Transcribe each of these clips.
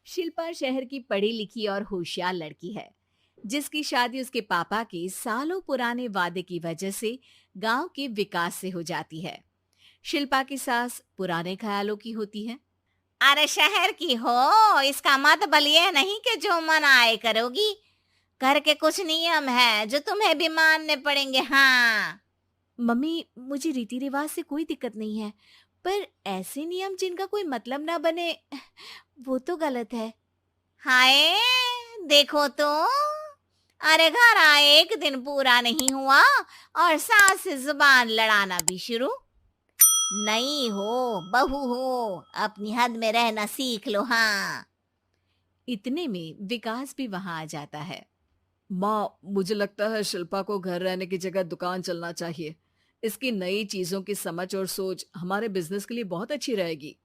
शिल्पा शहर की पढ़ी लिखी और होशियार लड़की है, जिसकी शादी उसके पापा के सालों पुराने वादे की वजह से गांव के विकास से हो जाती है। शिल्पा की सास पुराने ख्यालों की होती है। अरे शहर की हो, इसका मतलब ये नहीं कि जो मन आए करोगी। घर के कुछ नियम है जो तुम्हें भी मानने पड़ेंगे। हाँ। मम्मी, मुझे रीति रिवाज से कोई दिक्कत नहीं है, पर ऐसे नियम जिनका कोई मतलब ना बने, वो तो गलत है। हाय, देखो तो। अरे घर आए एक दिन पूरा नहीं हुआ और सास से जुबान लड़ाना भी शुरू। नई हो, बहू हो, अपनी हद में रहना सीख लो। हाँ। इतने में विकास भी वहां आ जाता है। माँ, मुझे लगता है शिल्पा को घर रहने की जगह दुकान चलना चाहिए। इसकी नई चीजों की समझ और सोच हमारे बिजनेस के लिए बहुत अच्छी रहेगी।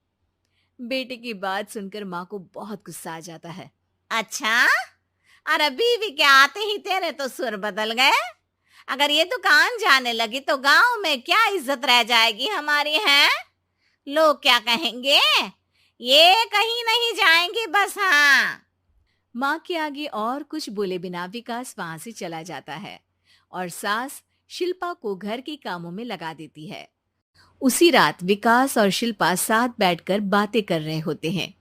बेटे की बात सुनकर माँ को बहुत गुस्सा आ जाता है। अच्छा, अरे बीवी के आते ही तेरे तो सुर बदल गए। अगर ये दुकान जाने लगी तो गांव में क्या इज्जत रह जाएगी हमारी है? लोग क्या कहेंगे? ये कहीं नहीं जाएंगी बस। हाँ। माँ के आगे और कुछ बोले बिना विकास वहां से चला जाता है और सास शिल्पा को घर के कामों में लगा देती है। उसी रात विकास और शिल्पा साथ बैठकर बातें कर रहे होते हैं।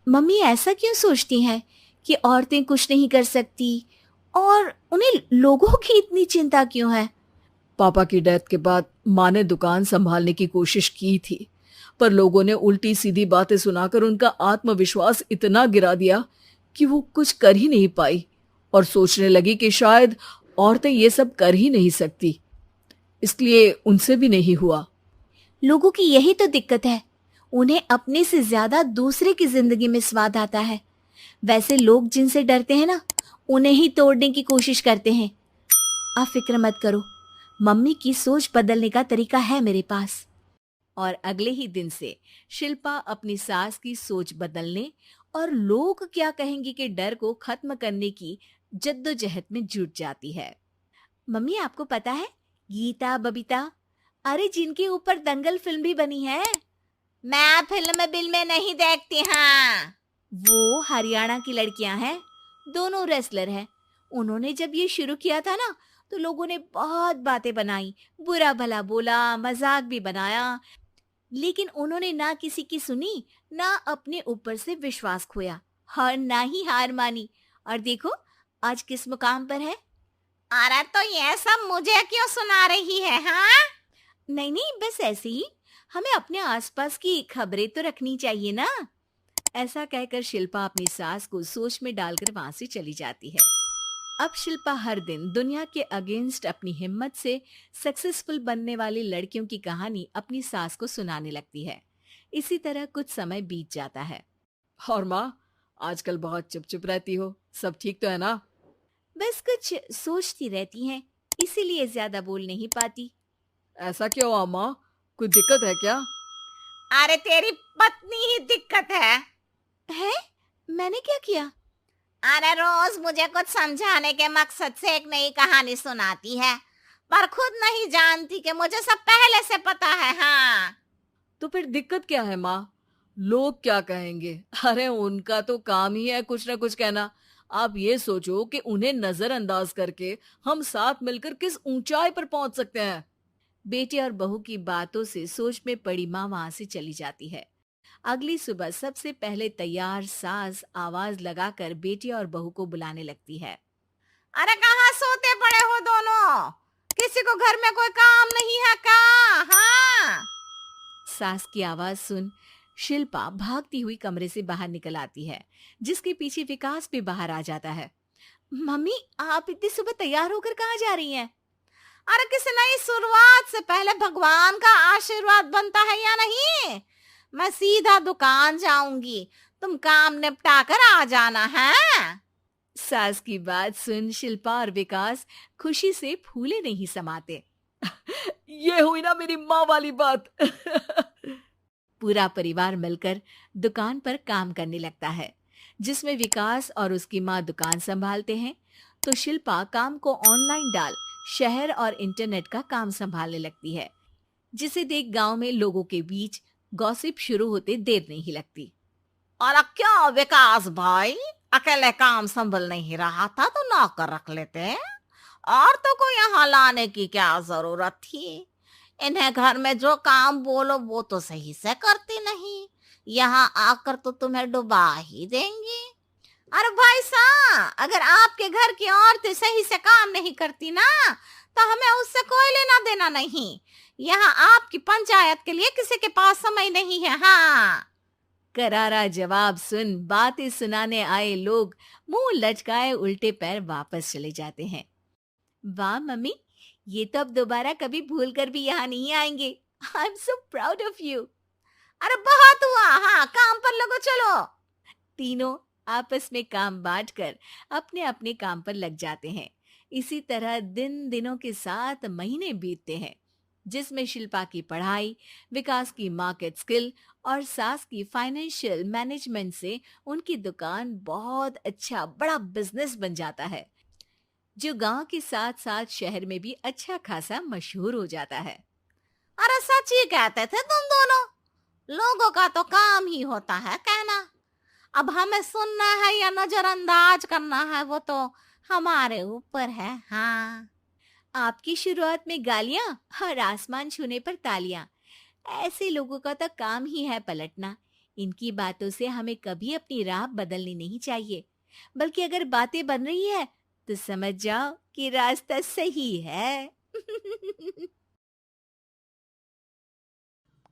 मम्मी ऐसा क्यों सोचती हैं कि औरतें कुछ नहीं कर सकती, और उन्हें लोगों की इतनी चिंता क्यों है? पापा की डेथ के बाद माँ ने दुकान संभालने की कोशिश की थी, पर लोगों ने उल्टी सीधी बातें सुनाकर उनका आत्मविश्वास इतना गिरा दिया कि वो कुछ कर ही नहीं पाई और सोचने लगी कि शायद औरतें ये सब कर ही नहीं सकती, इसलिए उनसे भी नहीं हुआ। लोगों की यही तो दिक्कत है, उन्हें अपने से ज्यादा दूसरे की जिंदगी में स्वाद आता है। वैसे लोग जिनसे डरते हैं ना, उन्हें ही तोड़ने की कोशिश करते हैं। आप फिक्र मत करो, मम्मी की सोच बदलने का तरीका है मेरे पास। और अगले ही दिन से शिल्पा अपनी सास की सोच बदलने और लोग क्या कहेंगे के डर को खत्म करने की जद्दोजहद में जुट जाती है। मम्मी, आपको पता है, गीता बबीता, अरे जिनके ऊपर दंगल फिल्म भी बनी है, मैं फिल्म बिल में नहीं देखती। हाँ। वो हरियाणा की लड़कियां हैं। दोनों रेसलर हैं। उन्होंने जब ये शुरू किया था ना, तो लोगों ने बहुत बातें बनाई, बुरा भला बोला, मजाक भी बनाया, लेकिन उन्होंने ना किसी की सुनी, ना अपने ऊपर से विश्वास खोया और ना ही हार मानी। और देखो, आज किस मुकाम पर है। अरे तो ये सब मुझे क्यों सुना रही है? हाँ। नहीं नहीं, बस ऐसे ही, हमें अपने आसपास की खबरें तो रखनी चाहिए ना। ऐसा कहकर शिल्पा अपनी सास को सोच में डालकर वहां से चली जाती है। अब शिल्पा हर दिन दुनिया के अगेंस्ट अपनी हिम्मत से सक्सेसफुल बनने वाली लड़कियों की कहानी अपनी सास को सुनाने लगती है। इसी तरह कुछ समय बीत जाता है। और माँ, आजकल बहुत चुप चुप रहती हो, सब ठीक तो है ना? बस कुछ सोचती रहती हैं, इसीलिए ज्यादा बोल नहीं पाती। ऐसा क्यों अम्मा? कोई दिक्कत है क्या? अरे तेरी पत्नी ही दिक्कत है? मैंने क्या किया? अरे रोज मुझे कुछ समझाने के मकसद से एक नई कहानी सुनाती है, पर खुद नहीं जानती कि मुझे सब पहले से पता है। हाँ। तो फिर दिक्कत क्या है माँ? लोग क्या कहेंगे? अरे उनका तो काम ही है कुछ ना कुछ कहना। आप ये सोचो कि उन्हें नजरअंदाज करके हम साथ मिलकर किस ऊंचाई पर पहुंच सकते हैं। बेटे और बहू की बातों से सोच में पड़ी माँ वहां से चली जाती है। अगली सुबह सबसे पहले तैयार सास आवाज लगाकर बेटे और बहू को बुलाने लगती है। अरे कहाँ सोते पड़े हो दोनों? किसी को घर में कोई काम नहीं है का? हाँ। सास की आवाज सुन शिल्पा भागती हुई कमरे से बाहर निकल आती है, जिसके पीछे विकास भी बाहर आ जाता है। मम्मी, आप इतनी सुबह तैयार होकर कहाँ जा रही हैं? अरे किसी नई शुरुआत से पहले भगवान का आशीर्वाद बनता है या नहीं? मैं सीधा दुकान जाऊंगी, तुम काम निपटा कर आ जाना है। सास की बात सुन शिल्पा और विकास खुशी से फूले नहीं समाते। ये हुई ना मेरी माँ वाली बात। पूरा परिवार मिलकर दुकान पर काम करने लगता है, जिसमें विकास और उसकी माँ दुकान संभालते हैं, तो शिल्पा काम को ऑनलाइन डाल शहर और इंटरनेट का काम संभालने लगती है, जिसे देख गांव में लोगों के बीच गॉसिप शुरू होते देर नहीं लगती। और क्या विकास भाई, अकेले काम संभल नहीं रहा था तो नौकर रख लेते, और तो को यहाँ लाने की क्या जरूरत थी। इन्हें घर में जो काम बोलो वो तो सही से करती नहीं, यहाँ आकर तो तुम्हें डुबा ही देंगी। अरे भाई साहब, अगर आपके घर की औरतें सही से काम नहीं करती ना, तो हमें उससे कोई लेना देना नहीं। यहाँ आपकी पंचायत के लिए किसी के पास समय नहीं है। हाँ। करारा जवाब सुन बातें सुनाने आए लोग मुंह लटकाए उल्टे पैर वापस चले जाते हैं। वाह मम्मी, ये तो अब दोबारा कभी भूल कर भी यहाँ नहीं आएंगे। I am so proud of you. अरे बहुत हुआ, हाँ काम पर लगो चलो। तीनों आपस में काम बांटकर अपने अपने काम पर लग जाते हैं। इसी तरह दिनों के साथ महीने बीतते हैं, जिसमें शिल्पा की पढ़ाई, विकास की मार्केट स्किल और सास की फाइनेंशियल मैनेजमेंट से उनकी दुकान बहुत अच्छा बड़ा बिजनेस बन जाता है, जो गांव के साथ साथ शहर में भी अच्छा खासा मशहूर हो जाता है। अरे सच ही कहते थे तुम दोनों, लोगों का तो काम ही होता है कहना। अब हमें सुनना है या नजरअंदाज करना है वो तो हमारे ऊपर है। हाँ। आपकी शुरुआत में गालियां और आसमान छूने पर तालियां, ऐसे लोगों का तो काम ही है पलटना। इनकी बातों से हमें कभी अपनी राह बदलनी नहीं चाहिए, बल्कि अगर बातें बन रही है तो समझ जाओ कि रास्ता सही है।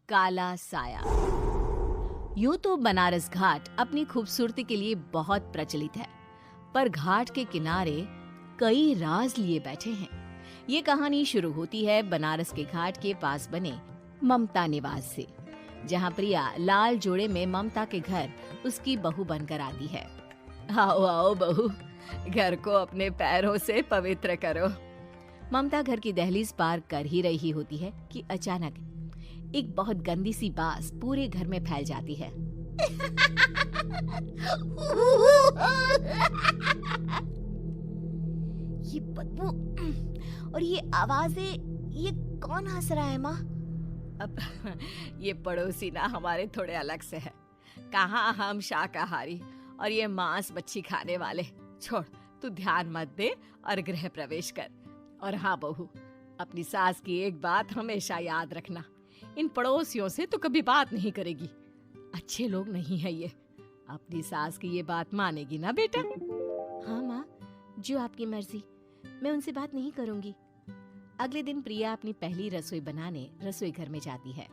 काला साया। यूं तो बनारस घाट अपनी खूबसूरती के लिए बहुत प्रचलित है, पर घाट के किनारे कई राज लिए बैठे हैं। ये कहानी शुरू होती है बनारस के घाट के पास बने ममता निवास से, जहां प्रिया लाल जोड़े में ममता के घर उसकी बहू बनकर आती है। आओ आओ बहू, घर को अपने पैरों से पवित्र करो। ममता घर की दहलीज पार कर ही रही होती है कि अचानक एक बहुत गंदी सी बास पूरे घर में फैल जाती है। ये बदबू और ये आवाजें, ये कौन हंस रहा है माँ? अब ये पड़ोसी ना हमारे थोड़े अलग से है। कहाँ हम शाकाहारी और ये मांस मच्छी खाने वाले। छोड़, तू ध्यान मत दे और गृह प्रवेश कर। और हाँ बहू, अपनी सास की एक बात हमेशा याद रखना, इन पड़ोसियों से तो कभी बात नहीं करेगी। अच्छे लोग नहीं है ये। अपनी सास की ये बात मानेगी ना बेटा? हाँ माँ, जो आपकी मर्जी, मैं उनसे बात नहीं करूंगी। अगले दिन प्रिया अपनी पहली रसोई बनाने रसोई घर में जाती है।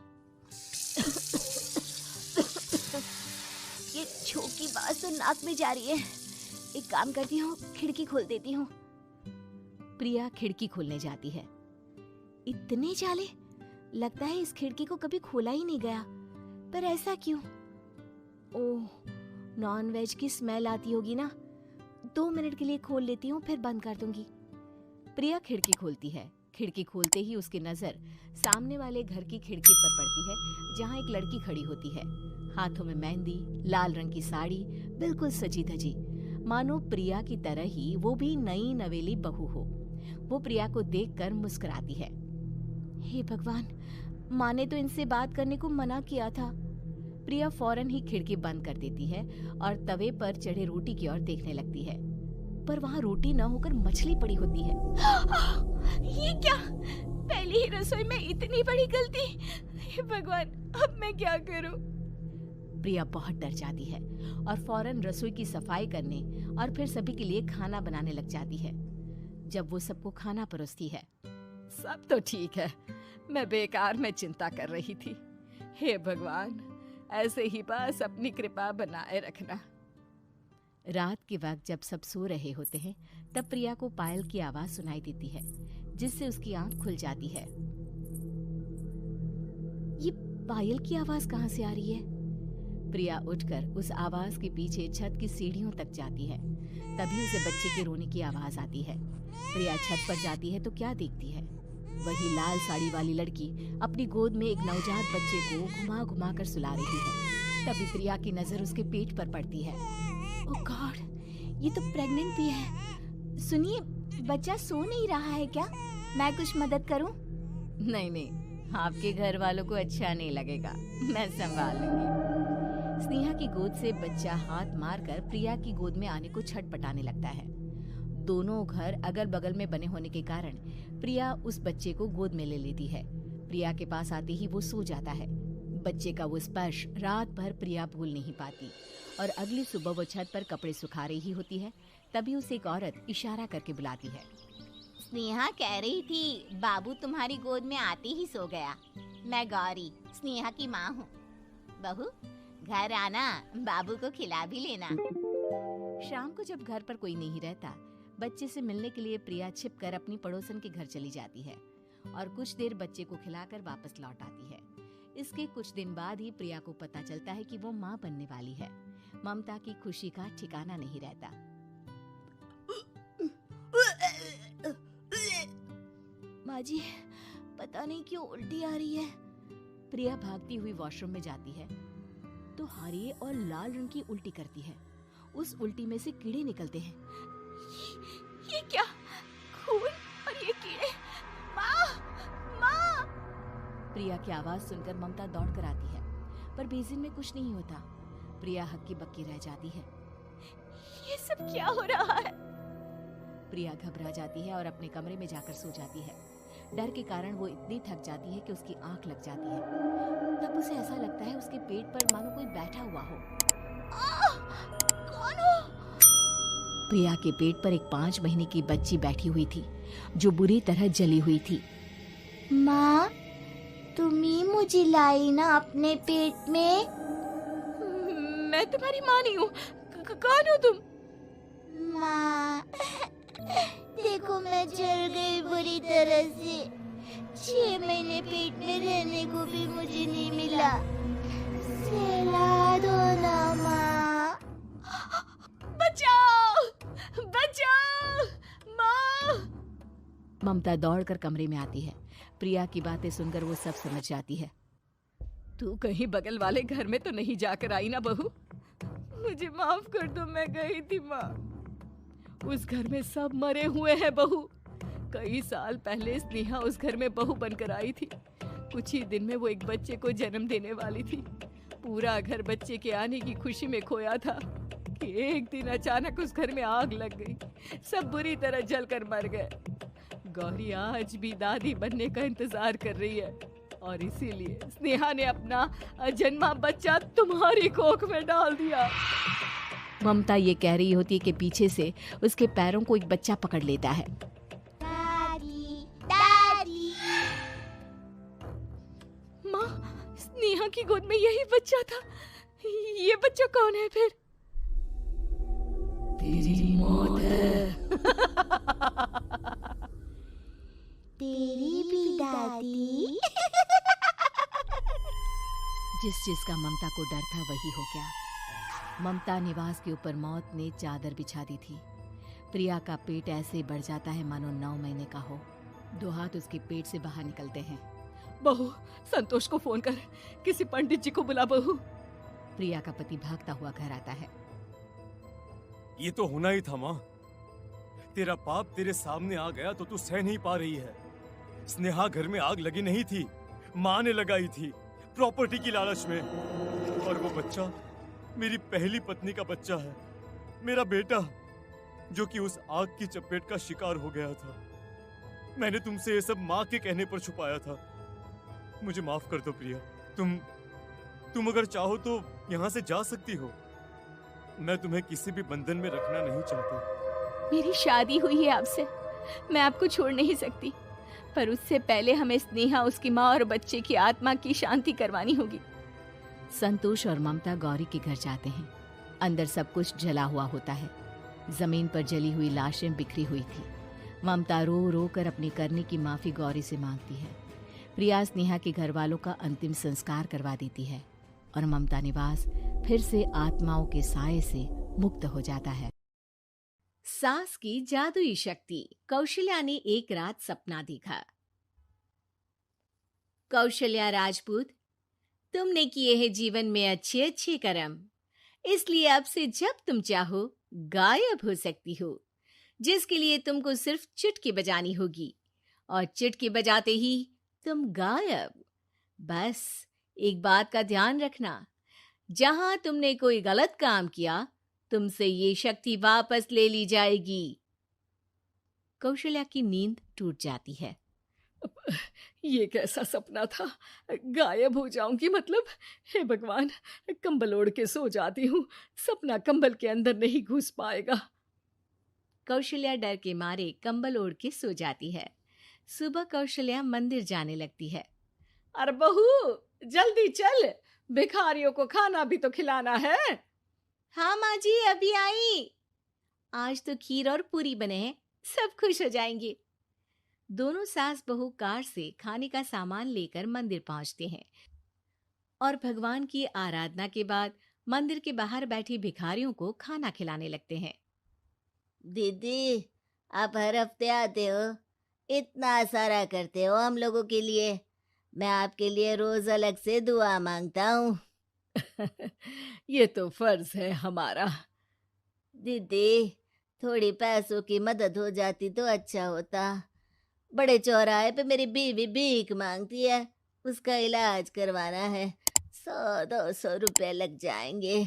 ये छोक की बात तो नाक में जा रही है। एक काम करती हूँ, खिड़की खोल देती हूँ। प्रिया खिड़की खोलने जाती है। इतने जाले, लगता है इस खिड़की को कभी खोला ही नहीं गया। पर ऐसा क्यों? ओह, नॉन वेज की स्मेल आती होगी ना। 2 मिनट के लिए खोल लेती हूँ, फिर बंद कर दूंगी। प्रिया खिड़की खोलती है। खिड़की खोलते ही उसकी नजर सामने वाले घर की खिड़की पर पड़ती है, जहाँ एक लड़की खड़ी होती है, हाथों में मेहंदी, लाल रंग की साड़ी, बिल्कुल सजी धजी, मानो प्रिया की तरह ही वो भी नई नवेली बहू हो। वो प्रिया को देखकर मुस्कुराती है। हे भगवान, माँ ने तो इनसे बात करने को मना किया था। प्रिया फौरन ही खिड़की बंद कर देती है और तवे पर चढ़े रोटी की ओर देखने लगती है, पर वहाँ रोटी न होकर मछली पड़ी होती है। ये क्या? पहली ही रसोई में इतनी बड़ी गलती! हे भगवान, अब मैं क्या करूं? प्रिया बहुत डर जाती है और फौरन रसोई की सफाई करने और फिर सभी के लिए खाना बनाने लग जाती है। जब वो सबको खाना परोसती है, सब तो ठीक है, मैं बेकार में चिंता कर रही थी। हे भगवान, ऐसे ही बस अपनी कृपा बनाए रखना। रात के वक्त जब सब सो रहे होते हैं, तब प्रिया को पायल की आवाज सुनाई देती है, जिससे उसकी आंख खुल जाती है। ये पायल की आवाज कहाँ से आ रही है? प्रिया उठकर उस आवाज के पीछे छत की सीढ़ियों तक जाती है। तभी उसे बच्चे के रोने की आवाज आती है। प्रिया छत पर जाती है तो क्या देखती है? वही लाल साड़ी वाली लड़की अपनी गोद में एक नवजात बच्चे को घुमा घुमा कर सुला रही है। तभी प्रिया की नजर उसके पेट पर पड़ती है। ओह गॉड, ये तो प्रेग्नेंट भी है। सुनिए, बच्चा सो नहीं रहा है क्या? मैं कुछ मदद करूं? नहीं नहीं, आपके घर वालों को अच्छा नहीं लगेगा, मैं संभाल लूंगी। स्नेहा की गोद से बच्चा हाथ मारकर प्रिया की गोद में आने को छटपटाने लगता है। दोनों घर अगल बगल में बने होने के कारण प्रिया उस बच्चे को गोद में ले लेती है। प्रिया के पास आते ही वो सो जाता है। बच्चे का वो स्पर्श रात भर प्रिया भूल नहीं पाती और अगली सुबह वो छत पर कपड़े सुखा रही होती है, तभी उसे एक औरत इशारा करके बुलाती है। स्नेहा कह रही थी बाबू तुम्हारी गोद में आते ही सो गया। मैं गौरी, स्नेहा की माँ हूँ। बहू, घर आना, बाबू को खिला भी लेना। शाम को जब घर पर कोई नहीं रहता, बच्चे से मिलने के लिए प्रिया छिपकर अपनी पड़ोसन के घर चली जाती है और कुछ देर बच्चे को खिलाकर वापस लौट आती है। इसके कुछ दिन बाद ही प्रिया को पता चलता है कि वो माँ बनने वाली है। ममता की खुशी का ठिकाना नहीं रहता। माँ जी, पता नहीं क्यों उल्टी आ रही है। प्रिया भागती हुई वॉशरूम में जाती है तो हरे और लाल रंग की उल्टी करती है। उस उल्टी में से कीड़े निकलते हैं। ये क्या? खून और ये कीड़े! माँ! माँ! प्रिया की आवाज सुनकर ममता दौड़कर आती है, पर बेसिन में कुछ नहीं होता। प्रिया हक्की बक्की रह जाती है। ये सब क्या हो रहा है? प्रिया घबरा जाती है और अपने कमरे में जाकर सो जाती है। डर के कारण वो इतनी थक जाती है कि उसकी आंख लग जाती है। तब उसे ऐसा लगता है उसके पेट पर मानो कोई बैठा हुआ हो। कौन हो? प्रिया के पेट पर एक 5 महीने की बच्ची बैठी हुई थी जो बुरी तरह जली हुई थी। माँ, तुम ही मुझे लाई ना अपने पेट में? मैं तुम्हारी माँ नहीं हूँ। कौन हो तुम? माँ, देखो मैं जल गई बुरी तरह से। 6 महीने पेट में रहने को भी मुझे नहीं मिला। सहला दो ना माँ। बचाओ! बचाओ! माँ! ममता दौड़कर कमरे में आती है। प्रिया की बातें सुनकर वो सब समझ जाती है। तू कहीं बगल वाले घर में तो नहीं जाकर आई ना बहू? मुझे माफ कर दो, मैं गई थी माँ। उस घर में सब मरे हुए हैं बहू। कई साल पहले स्नेहा उस घर में बहू बनकर आई थी। कुछ ही दिन में वो एक बच्चे को जन्म देने वाली थी। पूरा घर बच्चे के आने की खुशी में खोया था कि एक दिन अचानक उस घर में आग लग गई। सब बुरी तरह जलकर मर गए। गौरी आज भी दादी बनने का इंतजार कर रही है और इसीलिए स्नेहा ने अपना अजन्मा बच्चा तुम्हारी कोख में डाल दिया। ममता ये कह रही होती है कि पीछे से उसके पैरों को एक बच्चा पकड़ लेता है। दादी, दादी। माँ, स्नेहा की गोद में यही बच्चा था। ये बच्चा कौन है फिर? तेरी मौत है। तेरी भी दादी। जिस चीज का ममता को डर था वही हो गया। ममता निवास के ऊपर मौत ने चादर बिछा दी थी। प्रिया का पेट ऐसे बढ़ जाता है मानो 9 महीने का हो। 2 हाथ उसके पेट से बाहर निकलते हैं। बहू, संतोष को फोन कर, किसी पंडित जी को बुला बहू। प्रिया का पति भागता हुआ घर आता है। ये तो होना ही था माँ। तेरा पाप तेरे सामने आ गया तो तू सह नहीं पा रही है। स्नेहा घर में आग लगी नहीं थी, माँ ने लगाई थी, प्रॉपर्टी की लालच में। और वो बच्चा मेरी पहली पत्नी का बच्चा है, मेरा बेटा, जो कि उस आग की चपेट का शिकार हो गया था। मैंने तुमसे ये सब माँ के कहने पर छुपाया था। मुझे माफ कर दो प्रिया। तुम अगर चाहो तो यहाँ से जा सकती हो। मैं तुम्हें किसी भी बंधन में रखना नहीं चाहता। मेरी शादी हुई है आपसे, मैं आपको छोड़ नहीं सकती, पर उससे पहले हमें स्नेहा, उसकी माँ और बच्चे की आत्मा की शांति करवानी होगी। संतोष और ममता गौरी के घर जाते हैं। अंदर सब कुछ जला हुआ होता है। जमीन पर जली हुई लाशें बिखरी हुई थी। ममता रो रो कर अपनी करने की माफी गौरी से मांगती है। प्रिया स्नेहा के घर वालों का अंतिम संस्कार करवा देती है और ममता निवास फिर से आत्माओं के साए से मुक्त हो जाता है। सास की जादुई शक्ति। कौशल्या ने एक रात सपना देखा। कौशल्या राजपूत, तुमने किए हैं जीवन में अच्छे अच्छे कर्म, इसलिए अब से जब तुम चाहो गायब हो सकती हो, जिसके लिए तुमको सिर्फ चुटकी बजानी होगी और चुटकी बजाते ही तुम गायब। बस एक बात का ध्यान रखना, जहां तुमने कोई गलत काम किया, तुमसे ये शक्ति वापस ले ली जाएगी। कौशल्या की नींद टूट जाती है। ये कैसा सपना था? गायब हो जाऊंगी मतलब? हे भगवान, कंबल ओढ़ के सो जाती हूँ, सपना कंबल के अंदर नहीं घुस पाएगा। कौशल्या डर के मारे कंबल ओढ़ के सो जाती है। सुबह कौशल्या मंदिर जाने लगती है। अरे बहू, जल्दी चल, भिखारियों को खाना भी तो खिलाना है। हाँ माँ जी, अभी आई। आज तो खीर और पूरी बने हैं, सब खुश हो जाएंगे। दोनों सास बहू कार से खाने का सामान लेकर मंदिर पहुंचते हैं और भगवान की आराधना के बाद मंदिर के बाहर बैठी भिखारियों को खाना खिलाने लगते हैं। दीदी, आप हर हफ्ते आते हो, इतना सारा करते हो हम लोगों के लिए। मैं आपके लिए रोज अलग से दुआ मांगता हूँ। ये तो फर्ज है हमारा। दीदी, थोड़ी पैसों की मदद हो जाती तो अच्छा होता। बड़े चौराहे पे मेरी बीवी भीख मांगती है, उसका इलाज करवाना है, 100-200 रुपए लग जाएंगे।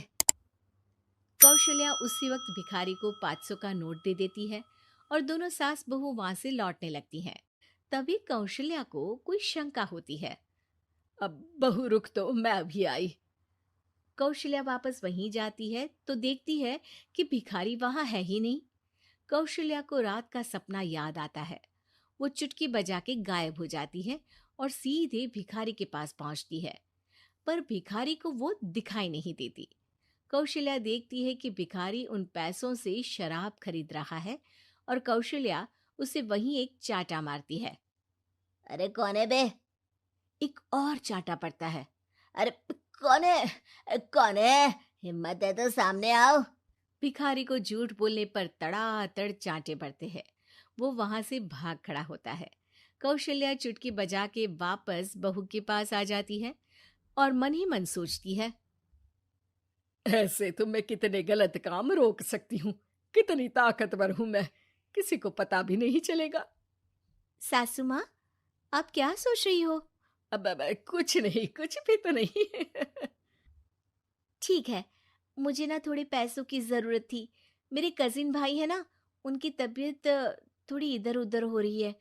कौशल्या उसी वक्त भिखारी को 500 का नोट दे देती है और दोनों सास बहू वहां से लौटने लगती हैं। तभी कौशल्या को कोई शंका होती है। अब बहू रुक, तो मैं अभी आई। कौशल्या वापस वहीं जाती है तो देखती है कि भिखारी वहां है ही नहीं। कौशल्या को रात का सपना याद आता है। वो चुटकी बजा के गायब हो जाती है और सीधे भिखारी के पास पहुंचती है, पर भिखारी को वो दिखाई नहीं देती। कौशल्या देखती है कि भिखारी उन पैसों से शराब खरीद रहा है और कौशल्या उसे वहीं एक चाटा मारती है। अरे कौन है बे? एक और चाटा पड़ता है। अरे कौन है? कौन है? हिम्मत है तो सामने आओ। भिखारी को झूठ बोलने पर तड़ातड़ चांटे पड़ते हैं। वो वहां से भाग खड़ा होता है। कौशल्या चुटकी बजा के वापस बहू के पास आ जाती है और मन ही मन सोचती है, ऐसे तो मैं कितने गलत काम रोक सकती हूँ, कितनी ताकतवर हूँ मैं, किसी को पता भी नहीं चलेगा। सासू माँ, आप क्या सोच रही हो? अब कुछ नहीं, कुछ भी तो नहीं। ठीक है, मुझे ना थोड़े पैसों की जरूरत थी। मेरे कजिन भाई है ना, उनकी तबीयत थोड़ी इधर उधर हो रही है।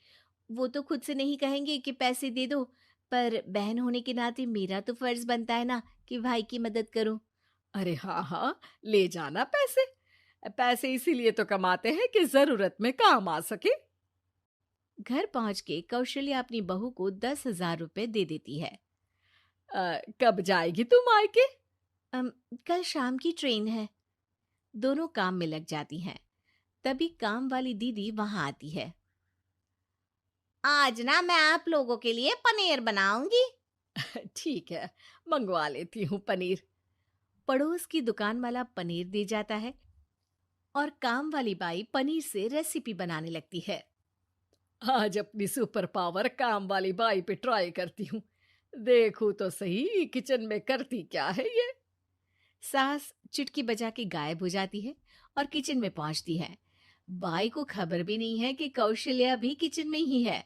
वो तो खुद से नहीं कहेंगे कि पैसे दे दो, पर बहन होने के नाते मेरा तो फर्ज बनता है ना कि भाई की मदद करूं। अरे हाँ हाँ, ले जाना पैसे। पैसे इसीलिए तो कमाते हैं कि जरूरत में काम आ सके। घर पहुंच के कौशल्या अपनी बहू को 10,000 रुपए दे देती है। कब जाएगी तुम मायके? कल शाम की ट्रेन है। दोनों काम में लग जाती हैं। तभी काम वाली दीदी वहां आती है। आज ना मैं आप लोगों के लिए पनीर बनाऊंगी। ठीक है, मंगवा लेती हूँ पनीर। पड़ोस की दुकान वाला पनीर दे जाता है और काम वाली बाई पनीर से रेसिपी बनाने लगती है। आज अपनी सुपर पावर काम वाली बाई पे ट्राई करती हूँ, देखूं तो सही किचन में करती क्या है ये। सास चुटकी बजा के गायब हो जाती है और किचन में पहुंचती है। बाई को खबर भी नहीं है कि कौशल्या भी किचन में ही है।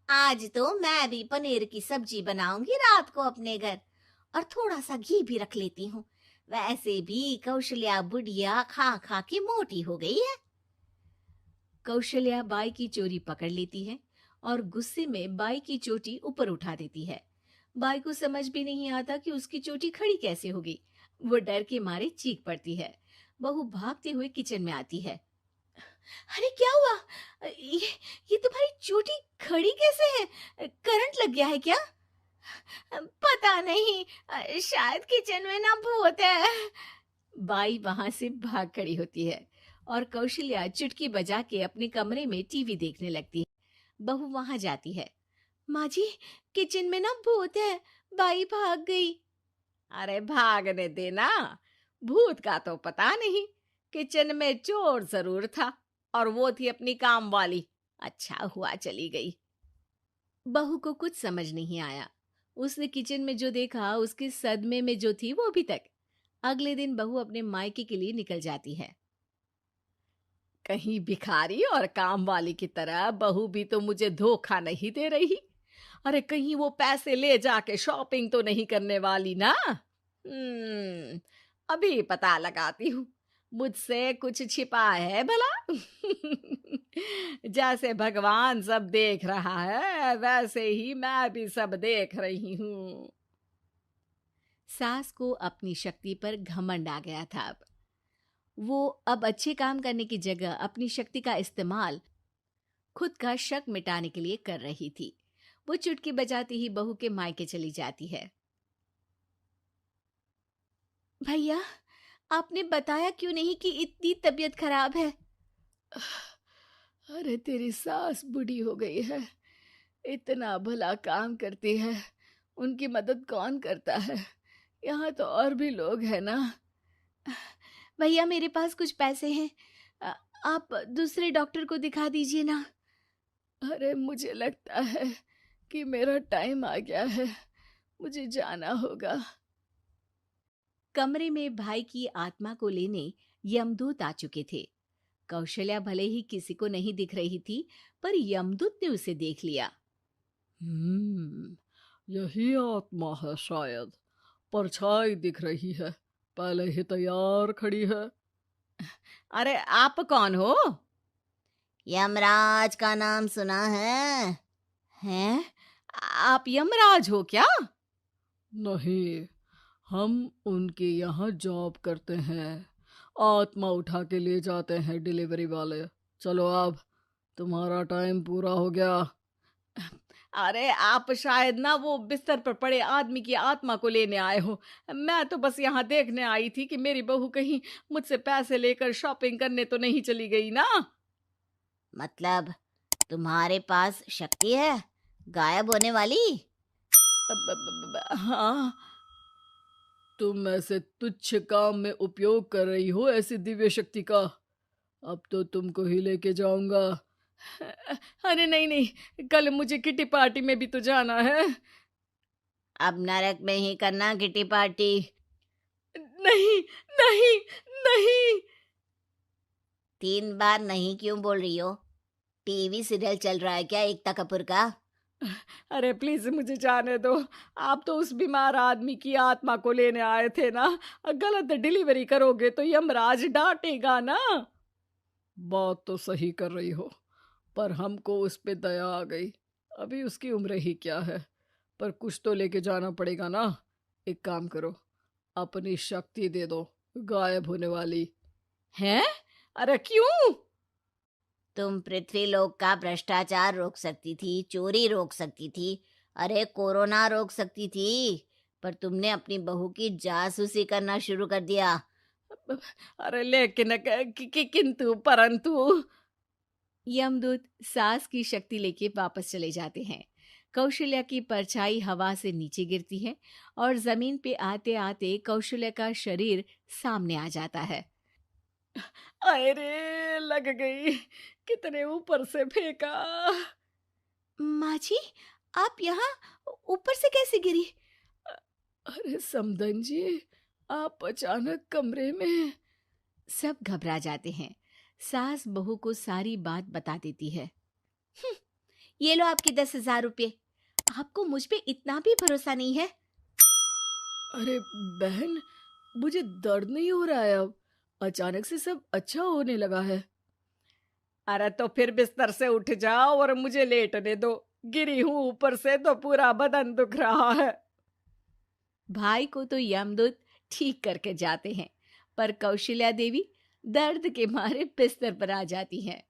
आज तो मैं भी पनीर की सब्जी बनाऊंगी रात को अपने घर, और थोड़ा सा घी भी रख लेती हूँ। वैसे भी कौशल्या बुढ़िया खा खा के मोटी हो गई है। कौशल्या बाई की चोरी पकड़ लेती है और गुस्से में बाई की चोटी ऊपर उठा देती है। बाई को समझ भी नहीं आता कि उसकी चोटी खड़ी कैसे होगी। वो डर के मारे चीख पड़ती है। बहू भागते हुए किचन में आती है। अरे क्या हुआ? ये तुम्हारी चोटी खड़ी कैसे है? करंट लग गया है क्या? पता नहीं, शायद किचन में ना भूत है। बाई वहां से भाग खड़ी होती है और कौशल्या चुटकी बजा के अपने कमरे में टीवी देखने लगती है। बहू वहां जाती है। माँ जी, किचन में ना भूत है, बाई भाग गई। अरे भागने देना, भूत का तो पता नहीं, किचन में चोर जरूर था और वो थी अपनी काम वाली। अच्छा हुआ चली गई। बहू को कुछ समझ नहीं आया। उसने किचन में जो देखा उसके सदमे में जो थी वो अभी तक। अगले दिन बहू अपने मायके के लिए निकल जाती है। कहीं भिखारी और काम वाली की तरह बहू भी तो मुझे धोखा नहीं दे रही। अरे कहीं वो पैसे ले जाके शॉपिंग तो नहीं करने वाली ना? अभी पता लगाती हूँ। मुझसे कुछ छिपा है भला? जैसे भगवान सब देख रहा है, वैसे ही मैं भी सब देख रही हूँ। सास को अपनी शक्ति पर घमंड आ गया था। वो अब अच्छे काम करने की जगह अपनी शक्ति का इस्तेमाल खुद का शक मिटाने के लिए कर रही थी। वो चुटकी बजाती ही बहू के मायके चली जाती है। भैया, आपने बताया क्यों नहीं कि इतनी तबीयत खराब है? अरे तेरी सास बूढ़ी हो गई है, इतना भला काम करती है, उनकी मदद कौन करता है? यहाँ तो और भी लोग हैं ना। भैया, मेरे पास कुछ पैसे हैं, आप दूसरे डॉक्टर को दिखा दीजिए ना। अरे मुझे लगता है कि मेरा टाइम आ गया है, मुझे जाना होगा। कमरे में भाई की आत्मा को लेने यमदूत आ चुके थे। कौशल्या भले ही किसी को नहीं दिख रही थी, पर यमदूत ने उसे देख लिया। यही आत्मा है शायद, परछाई दिख रही है, पहले ही तैयार खड़ी है। अरे आप कौन हो? यमराज का नाम सुना है? हैं? आप यमराज हो क्या? नहीं, हम उनके यहाँ जॉब करते हैं, आत्मा उठा के ले जाते हैं डिलीवरी वाले। चलो अब तुम्हारा टाइम पूरा हो गया। अरे आप शायद ना वो बिस्तर पर पड़े आदमी की आत्मा को लेने आए हो। मैं तो बस यहाँ देखने आई थी कि मेरी बहू कहीं मुझसे पैसे लेकर शॉपिंग करने तो नहीं चली गई ना। मतलब तुम्हारे पास शक्ति है गायब होने वाली? हाँ, तुम ऐसे तुच्छ काम में उपयोग कर रही हो ऐसी दिव्य शक्ति का। अब तो तुमको ही लेके जाऊंगा। अरे नहीं नहीं, कल मुझे किटी पार्टी में भी तो जाना है। अब नरक में ही करना किटी पार्टी। नहीं नहीं नहीं। 3 बार नहीं क्यों बोल रही हो? टीवी सीरियल चल रहा है क्या एकता कपूर का? अरे प्लीज मुझे जाने दो। आप तो उस बीमार आदमी की आत्मा को लेने आए थे ना। गलत डिलीवरी करोगे तो यमराज डांटेगा ना। बात तो सही कर रही हो, पर हमको उस पे दया आ गई। अभी उसकी उम्र ही क्या है, पर कुछ तो लेके जाना पड़ेगा ना। एक काम करो, अपनी शक्ति दे दो, गायब होने वाली हैं। अरे क्यों? तुम पृथ्वी लोक का भ्रष्टाचार रोक सकती थी, चोरी रोक सकती थी, अरे कोरोना रोक सकती थी, पर तुमने अपनी बहू की जासूसी करना शुरू कर दिया। अरे लेकिन किंतु परंतु। यमदूत सास की शक्ति लेके वापस चले जाते हैं। कौशल्या की परछाई हवा से नीचे गिरती है और जमीन पे आते आते कौशल्या का शरीर सामने आ जाता है। अरे लग गई, कितने ऊपर से फेंका। माँ जी, आप यहाँ ऊपर से कैसे गिरी? अरे समदन जी, आप अचानक कमरे में। सब घबरा जाते हैं। सास बहू को सारी बात बता देती है। ये लो आपके 10,000 रुपये। आपको मुझ पे इतना भी भरोसा नहीं है? अरे बहन, मुझे दर्द नहीं हो रहा है, अब अचानक से सब अच्छा होने लगा है। अरे तो फिर बिस्तर से उठ जाओ और मुझे लेटने दो, गिरी हूं ऊपर से तो पूरा बदन दुख रहा है। भाई को तो यमदूत ठीक करके जाते हैं, पर कौशल्या देवी दर्द के मारे बिस्तर पर आ जाती हैं।